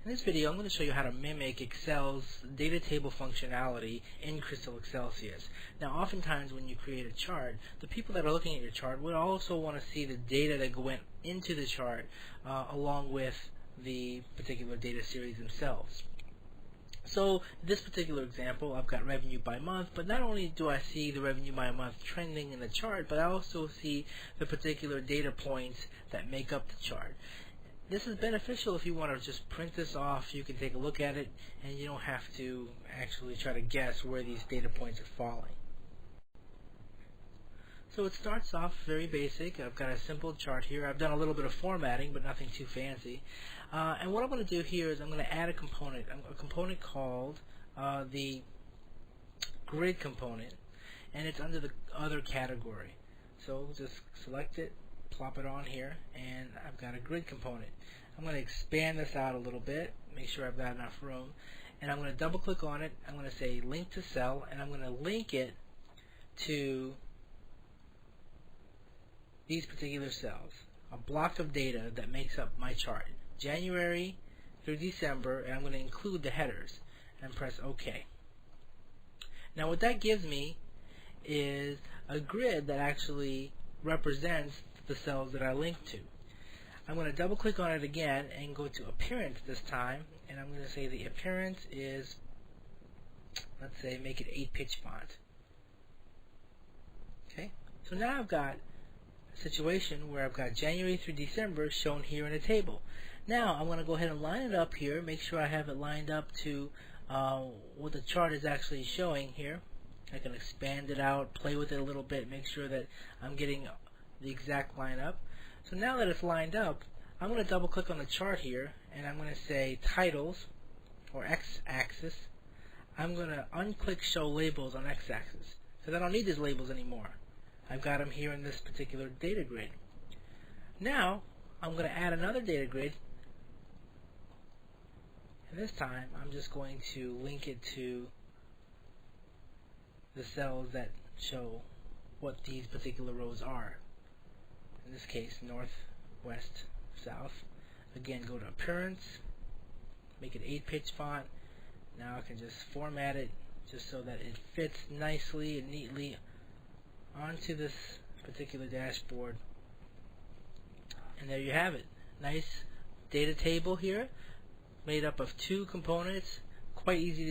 In this video, I'm going to show you how to mimic Excel's data table functionality in Crystal Xcelsius. Now, oftentimes when you create a chart, the people that are looking at your chart would also want to see the data that went into the chart along with the particular data series themselves. So, in this particular example, I've got revenue by month, but not only do I see the revenue by month trending in the chart, but I also see the particular data points that make up the chart. This is beneficial if you want to just print this off. You can take a look at it and you don't have to actually try to guess where these data points are falling. So it starts off very basic. I've got a simple chart here. I've done a little bit of formatting, but nothing too fancy. And what I'm going to do here is I'm going to add a component called the grid component, and it's under the other category. So just select it, plop it on here, and I've got a grid component. I'm going to expand this out a little bit, make sure I've got enough room, and I'm going to double click on it. I'm going to say link to cell, and I'm going to link it to these particular cells, a block of data that makes up my chart, January through December, and I'm going to include the headers, and press OK. Now what that gives me is a grid that actually represents the cells that I linked to. I'm going to double click on it again and go to appearance this time, and I'm going to say the appearance is, let's say, make it 8-pitch font. Okay, so now I've got a situation where I've got January through December shown here in a table. Now I'm going to go ahead and line it up here, make sure I have it lined up to what the chart is actually showing here. I can expand it out, play with it a little bit, make sure that I'm getting the exact lineup. So now that it's lined up, I'm going to double click on the chart here, and I'm going to say titles or x-axis. I'm going to unclick show labels on x-axis because I don't need these labels anymore. I've got them here in this particular data grid. Now I'm going to add another data grid, and this time I'm just going to link it to the cells that show what these particular rows are. In this case, north, west, south. Again, go to appearance, make it 8-pitch font. Now I can just format it just so that it fits nicely and neatly onto this particular dashboard. And there you have it. Nice data table here, made up of two components, quite easy to